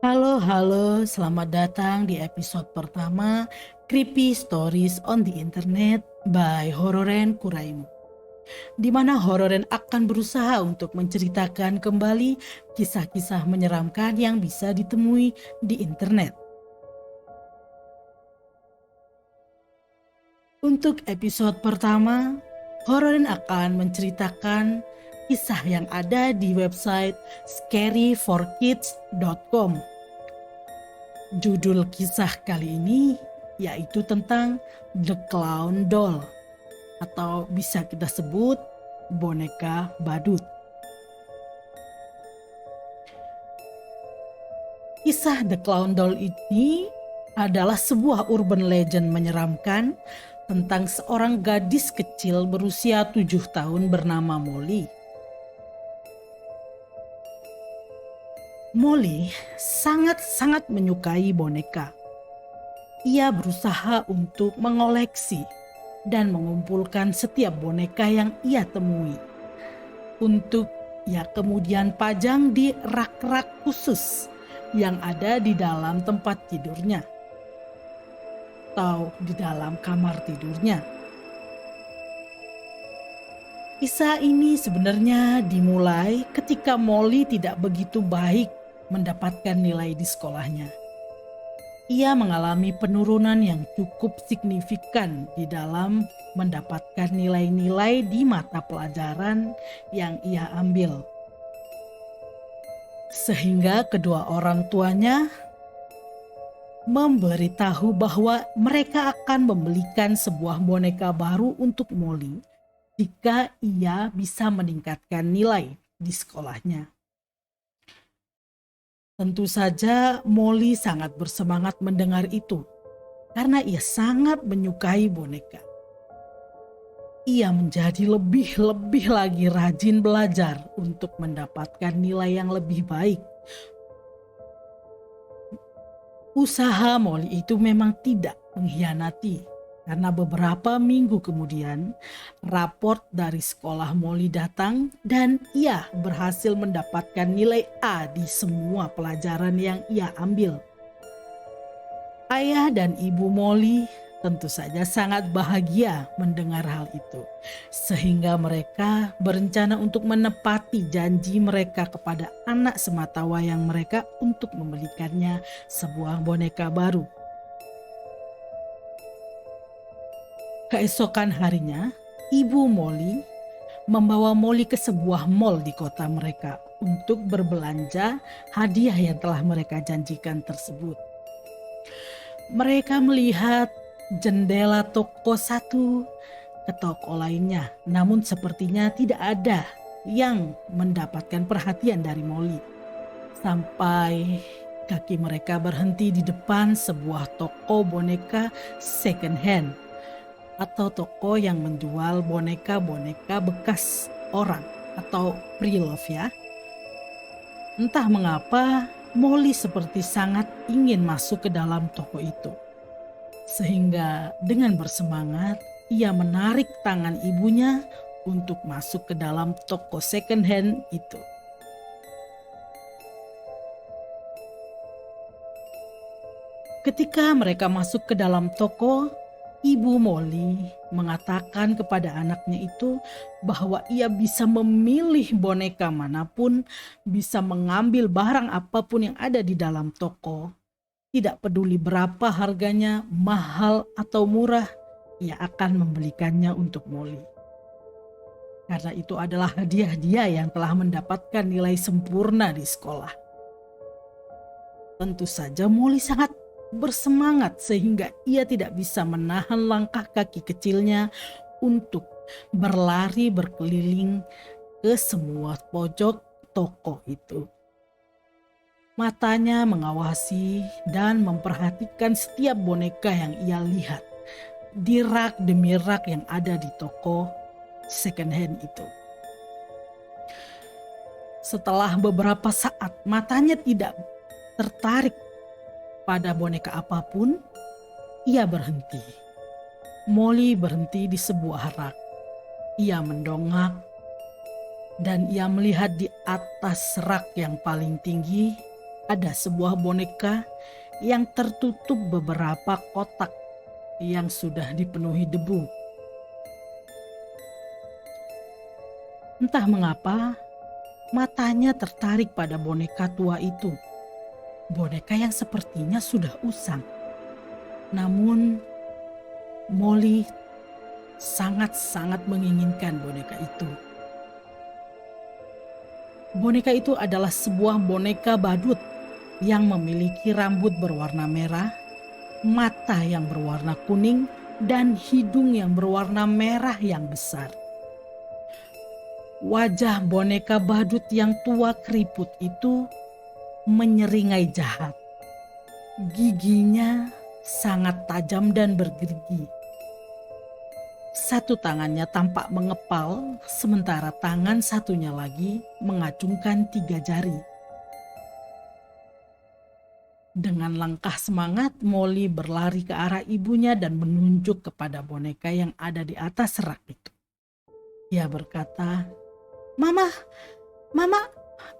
Halo, selamat datang di episode pertama Creepy Stories on the Internet by Hororen Kuraimu. Di mana Hororen akan berusaha untuk menceritakan kembali kisah-kisah menyeramkan yang bisa ditemui di internet. Untuk episode pertama, Hororen akan menceritakan kisah yang ada di website scaryforkids.com. Judul kisah kali ini yaitu tentang The Clown Doll atau bisa kita sebut boneka badut. Kisah The Clown Doll ini adalah sebuah urban legend menyeramkan tentang seorang gadis kecil berusia 7 tahun bernama Molly. Molly sangat-sangat menyukai boneka. Ia berusaha untuk mengoleksi dan mengumpulkan setiap boneka yang ia temui. Untuk ia kemudian pajang di rak-rak khusus yang ada di dalam tempat tidurnya atau di dalam kamar tidurnya. Kisah ini sebenarnya dimulai ketika Molly tidak begitu baik mendapatkan nilai di sekolahnya. Ia mengalami penurunan yang cukup signifikan di dalam mendapatkan nilai-nilai di mata pelajaran yang ia ambil. Sehingga kedua orang tuanya memberitahu bahwa mereka akan membelikan sebuah boneka baru untuk Molly jika ia bisa meningkatkan nilai di sekolahnya. Tentu saja Molly sangat bersemangat mendengar itu karena ia sangat menyukai boneka. Ia menjadi lebih lagi rajin belajar untuk mendapatkan nilai yang lebih baik. Usaha Molly itu memang tidak mengkhianati karena beberapa minggu kemudian raport dari sekolah Molly datang dan ia berhasil mendapatkan nilai A di semua pelajaran yang ia ambil. Ayah dan ibu Molly tentu saja sangat bahagia mendengar hal itu, sehingga mereka berencana untuk menepati janji mereka kepada anak sematawayang mereka untuk membelikannya sebuah boneka baru. Keesokan harinya, ibu Molly membawa Molly ke sebuah mall di kota mereka untuk berbelanja hadiah yang telah mereka janjikan tersebut. Mereka melihat jendela toko satu ke toko lainnya, namun sepertinya tidak ada yang mendapatkan perhatian dari Molly. Sampai kaki mereka berhenti di depan sebuah toko boneka second hand atau toko yang menjual boneka-boneka bekas orang atau pre-love ya. Entah mengapa Molly seperti sangat ingin masuk ke dalam toko itu. Sehingga dengan bersemangat ia menarik tangan ibunya untuk masuk ke dalam toko second hand itu. Ketika mereka masuk ke dalam toko, Ibu Molly mengatakan kepada anaknya itu bahwa ia bisa memilih boneka manapun, bisa mengambil barang apapun yang ada di dalam toko. Tidak peduli berapa harganya, mahal atau murah, ia akan membelikannya untuk Molly. Karena itu adalah hadiah dia yang telah mendapatkan nilai sempurna di sekolah. Tentu saja Molly sangat bersemangat sehingga ia tidak bisa menahan langkah kaki kecilnya untuk berlari berkeliling ke semua pojok toko itu. Matanya mengawasi dan memperhatikan setiap boneka yang ia lihat di rak demi rak yang ada di toko second hand itu. Setelah beberapa saat matanya tidak tertarik pada boneka apapun, ia berhenti. Molly berhenti di sebuah rak. Ia mendongak dan ia melihat di atas rak yang paling tinggi ada sebuah boneka yang tertutup beberapa kotak yang sudah dipenuhi debu. Entah mengapa, matanya tertarik pada boneka tua itu. Boneka yang sepertinya sudah usang. Namun, Molly sangat-sangat menginginkan boneka itu. Boneka itu adalah sebuah boneka badut yang memiliki rambut berwarna merah, mata yang berwarna kuning, dan hidung yang berwarna merah yang besar. Wajah boneka badut yang tua keriput itu menyeringai jahat. Giginya sangat tajam dan bergerigi. Satu tangannya tampak mengepal, sementara tangan satunya lagi mengacungkan 3 jari. Dengan langkah semangat, Molly berlari ke arah ibunya dan menunjuk kepada boneka yang ada di atas rak itu. Ia berkata, Mama,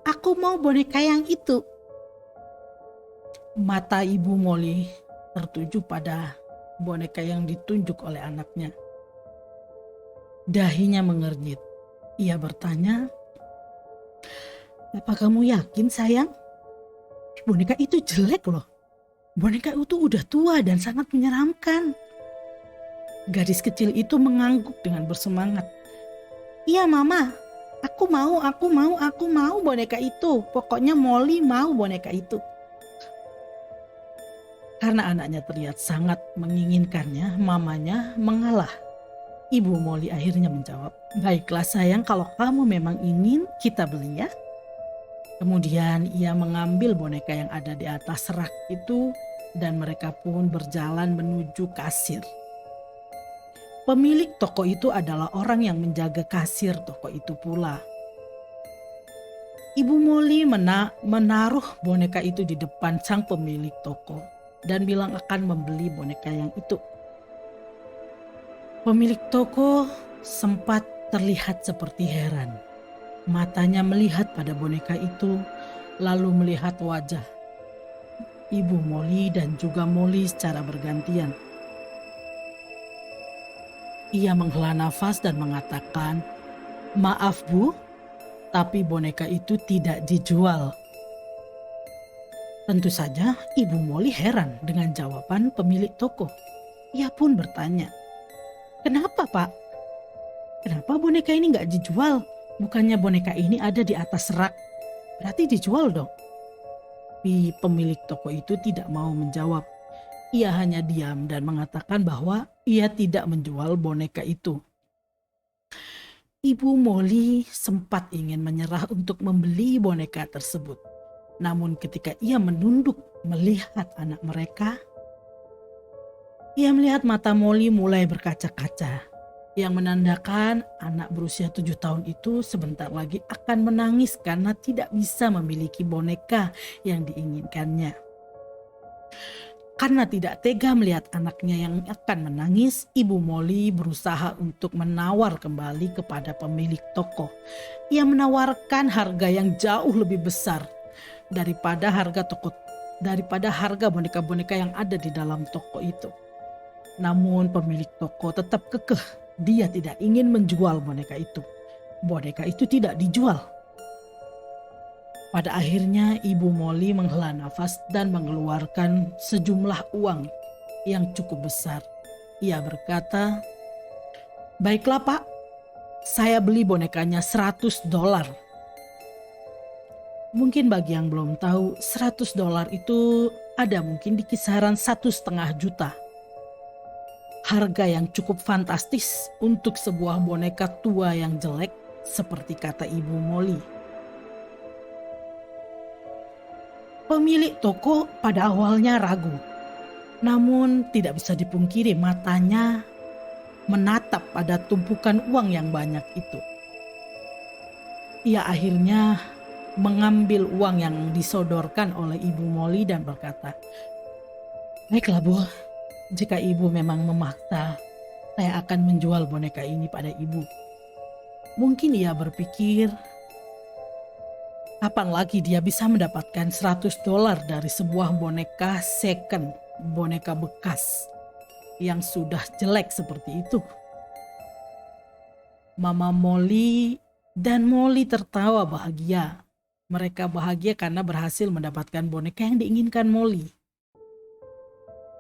aku mau boneka yang itu." Mata ibu Molly tertuju pada boneka yang ditunjuk oleh anaknya. Dahinya mengernyit. Ia bertanya, "Apa kamu yakin, sayang? Boneka itu jelek loh. Boneka itu udah tua dan sangat menyeramkan." Gadis kecil itu mengangguk dengan bersemangat. "Iya, Mama. Aku mau boneka itu. Pokoknya Molly mau boneka itu." Karena anaknya terlihat sangat menginginkannya, mamanya mengalah. Ibu Molly akhirnya menjawab, "Baiklah sayang, kalau kamu memang ingin, kita beli ya." Kemudian ia mengambil boneka yang ada di atas rak itu dan mereka pun berjalan menuju kasir. Pemilik toko itu adalah orang yang menjaga kasir toko itu pula. Ibu Molly menaruh boneka itu di depan sang pemilik toko dan bilang akan membeli boneka yang itu. Pemilik toko sempat terlihat seperti heran. Matanya melihat pada boneka itu, lalu melihat wajah Ibu Molly dan juga Molly secara bergantian. Ia menghela nafas dan mengatakan, "Maaf Bu, tapi boneka itu tidak dijual." Tentu saja Ibu Molly heran dengan jawaban pemilik toko. Ia pun bertanya, "Kenapa Pak? Kenapa boneka ini nggak dijual? Bukannya boneka ini ada di atas rak? Berarti dijual dong." Tapi pemilik toko itu tidak mau menjawab. Ia hanya diam dan mengatakan bahwa ia tidak menjual boneka itu. Ibu Molly sempat ingin menyerah untuk membeli boneka tersebut. Namun ketika ia menunduk melihat anak mereka, ia melihat mata Molly mulai berkaca-kaca, yang menandakan anak berusia 7 tahun itu sebentar lagi akan menangis karena tidak bisa memiliki boneka yang diinginkannya. Karena tidak tega melihat anaknya yang akan menangis, Ibu Molly berusaha untuk menawar kembali kepada pemilik toko. Ia menawarkan harga yang jauh lebih besar daripada harga boneka-boneka yang ada di dalam toko itu. Namun pemilik toko tetap kekeh, dia tidak ingin menjual boneka itu. Boneka itu tidak dijual. Pada akhirnya Ibu Molly menghela nafas dan mengeluarkan sejumlah uang yang cukup besar. Ia berkata, "Baiklah Pak, saya beli bonekanya $100. Mungkin bagi yang belum tahu, $100 itu ada mungkin di kisaran 1,5 juta. Harga yang cukup fantastis untuk sebuah boneka tua yang jelek, seperti kata Ibu Molly. Pemilik toko pada awalnya ragu, namun tidak bisa dipungkiri matanya menatap pada tumpukan uang yang banyak itu. Ia akhirnya mengambil uang yang disodorkan oleh Ibu Molly dan berkata, "Baiklah Bu, jika Ibu memang memaksa, saya akan menjual boneka ini pada Ibu." Mungkin ia berpikir, Kapan lagi dia bisa mendapatkan $100 dari sebuah boneka second, boneka bekas yang sudah jelek seperti itu? Mama Molly dan Molly tertawa bahagia. Mereka bahagia karena berhasil mendapatkan boneka yang diinginkan Molly.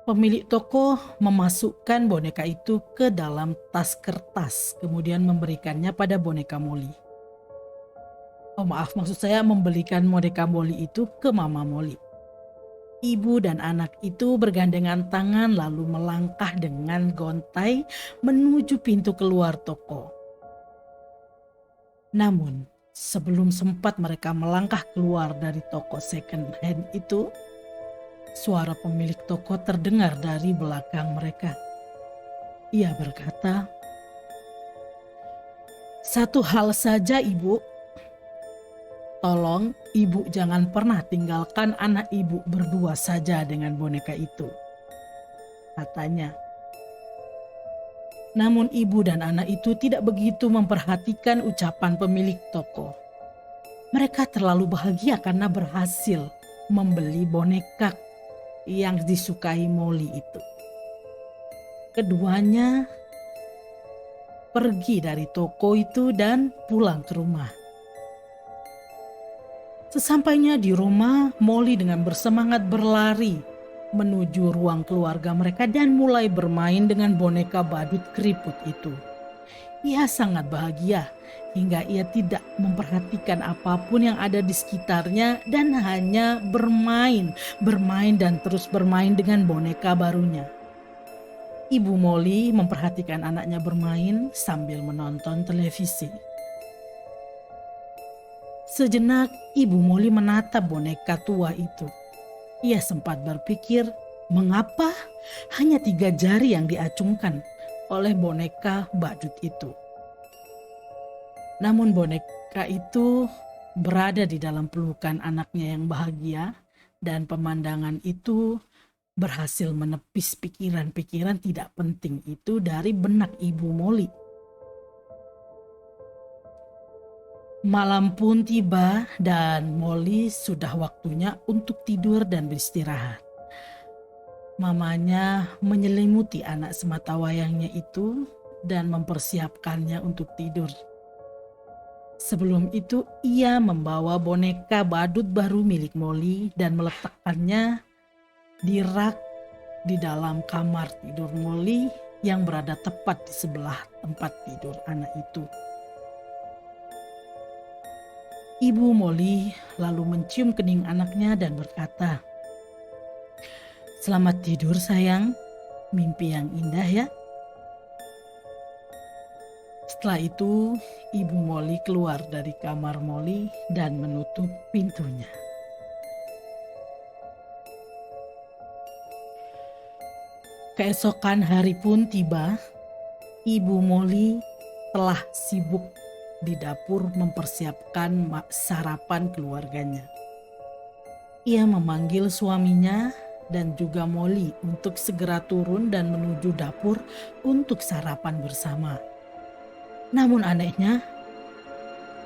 Pemilik toko memasukkan boneka itu ke dalam tas kertas, kemudian memberikannya pada boneka Molly. Oh maaf, maksud saya membelikan boneka Molly itu ke Mama Molly. Ibu dan anak itu bergandengan tangan lalu melangkah dengan gontai menuju pintu keluar toko. Namun, sebelum sempat mereka melangkah keluar dari toko second hand itu, suara pemilik toko terdengar dari belakang mereka. Ia berkata, "Satu hal saja, Ibu. Tolong ibu jangan pernah tinggalkan anak ibu berdua saja dengan boneka itu," katanya. Namun ibu dan anak itu tidak begitu memperhatikan ucapan pemilik toko. Mereka terlalu bahagia karena berhasil membeli boneka yang disukai Molly itu. Keduanya pergi dari toko itu dan pulang ke rumah. Sesampainya di rumah, Molly dengan bersemangat berlari menuju ruang keluarga mereka dan mulai bermain dengan boneka badut keriput itu. Ia sangat bahagia hingga ia tidak memperhatikan apapun yang ada di sekitarnya dan hanya bermain dan terus bermain dengan boneka barunya. Ibu Molly memperhatikan anaknya bermain sambil menonton televisi. Sejenak Ibu Molly menatap boneka tua itu. Ia sempat berpikir mengapa hanya 3 jari yang diacungkan oleh boneka badut itu. Namun boneka itu berada di dalam pelukan anaknya yang bahagia dan pemandangan itu berhasil menepis pikiran-pikiran tidak penting itu dari benak Ibu Molly. Malam pun tiba dan Molly sudah waktunya untuk tidur dan beristirahat. Mamanya menyelimuti anak sematawayangnya itu dan mempersiapkannya untuk tidur. Sebelum itu ia membawa boneka badut baru milik Molly dan meletakkannya di rak di dalam kamar tidur Molly yang berada tepat di sebelah tempat tidur anak itu. Ibu Molly lalu mencium kening anaknya dan berkata, "Selamat tidur sayang, mimpi yang indah ya." Setelah itu, Ibu Molly keluar dari kamar Molly dan menutup pintunya. Keesokan hari pun tiba, Ibu Molly telah sibuk di dapur mempersiapkan sarapan keluarganya. Ia memanggil suaminya dan juga Molly untuk segera turun dan menuju dapur untuk sarapan bersama. Namun anehnya,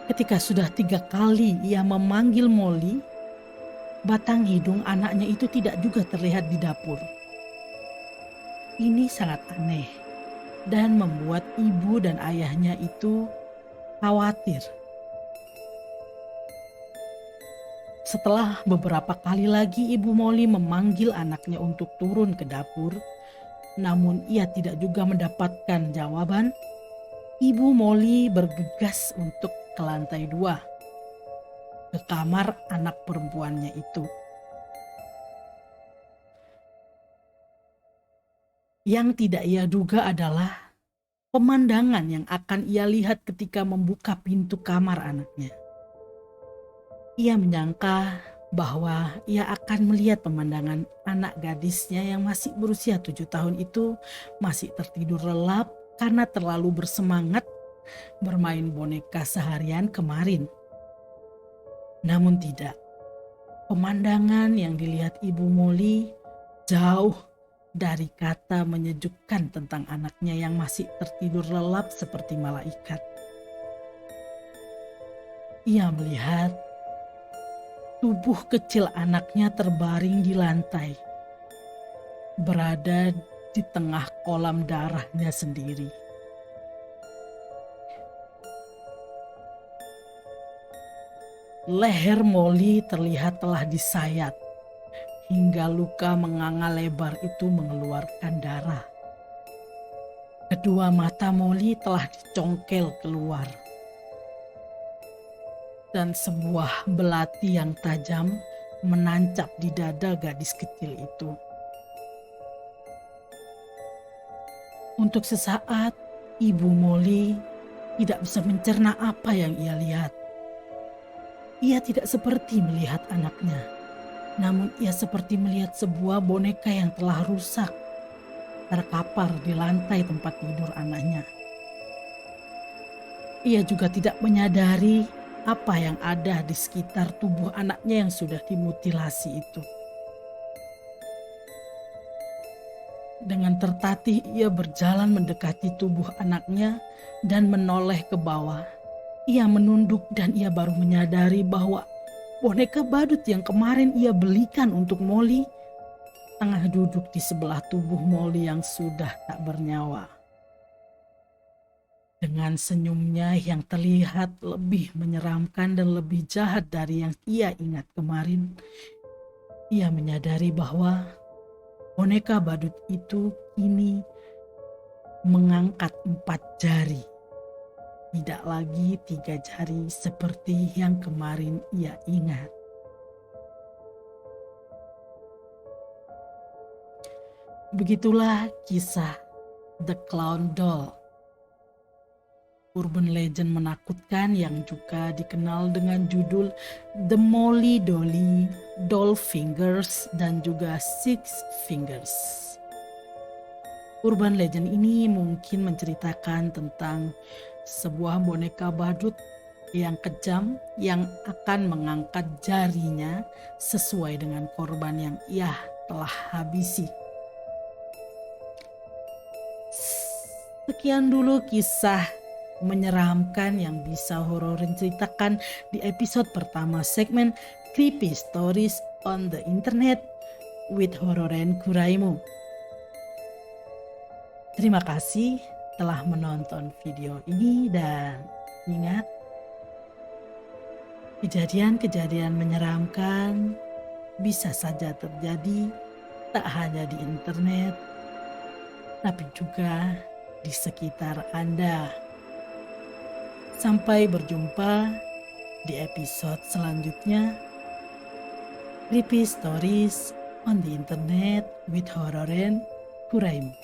ketika sudah 3 kali ia memanggil Molly, batang hidung anaknya itu tidak juga terlihat di dapur. Ini sangat aneh dan membuat ibu dan ayahnya itu khawatir. Setelah beberapa kali lagi Ibu Molly memanggil anaknya untuk turun ke dapur, namun ia tidak juga mendapatkan jawaban, Ibu Molly bergegas untuk ke lantai 2, ke kamar anak perempuannya itu. Yang tidak ia duga adalah pemandangan yang akan ia lihat ketika membuka pintu kamar anaknya. Ia menyangka bahwa ia akan melihat pemandangan anak gadisnya yang masih berusia 7 tahun itu masih tertidur lelap karena terlalu bersemangat bermain boneka seharian kemarin. Namun tidak, pemandangan yang dilihat Ibu Molly jauh dari kata menyejukkan tentang anaknya yang masih tertidur lelap seperti malaikat. Ia melihat tubuh kecil anaknya terbaring di lantai, berada di tengah kolam darahnya sendiri. Leher Molly terlihat telah disayat, hingga luka menganga lebar itu mengeluarkan darah. Kedua mata Molly telah dicongkel keluar. Dan sebuah belati yang tajam menancap di dada gadis kecil itu. Untuk sesaat, ibu Molly tidak bisa mencerna apa yang ia lihat. Ia tidak seperti melihat anaknya, namun ia seperti melihat sebuah boneka yang telah rusak, terkapar di lantai tempat tidur anaknya. Ia juga tidak menyadari apa yang ada di sekitar tubuh anaknya yang sudah dimutilasi itu. Dengan tertatih ia berjalan mendekati tubuh anaknya dan menoleh ke bawah. Ia menunduk dan ia baru menyadari bahwa boneka badut yang kemarin ia belikan untuk Molly tengah duduk di sebelah tubuh Molly yang sudah tak bernyawa. Dengan senyumnya yang terlihat lebih menyeramkan dan lebih jahat dari yang ia ingat kemarin, ia menyadari bahwa boneka badut itu kini mengangkat 4 jari. Tidak lagi 3 jari seperti yang kemarin ia ingat. Begitulah kisah The Clown Doll. Urban legend menakutkan yang juga dikenal dengan judul The Molly Dolly, Doll Fingers, dan juga Six Fingers. Urban legend ini mungkin menceritakan tentang sebuah boneka badut yang kejam yang akan mengangkat jarinya sesuai dengan korban yang ia telah habisi. Sekian dulu kisah menyeramkan yang bisa Hororin ceritakan di episode pertama segmen Creepy Stories on the Internet with Hororen Kuraimu. Terima kasih telah menonton video ini dan ingat, kejadian-kejadian menyeramkan bisa saja terjadi tak hanya di internet, tapi juga di sekitar Anda. Sampai berjumpa di episode selanjutnya. Creepy Stories on the Internet with Hororen Kuraimu.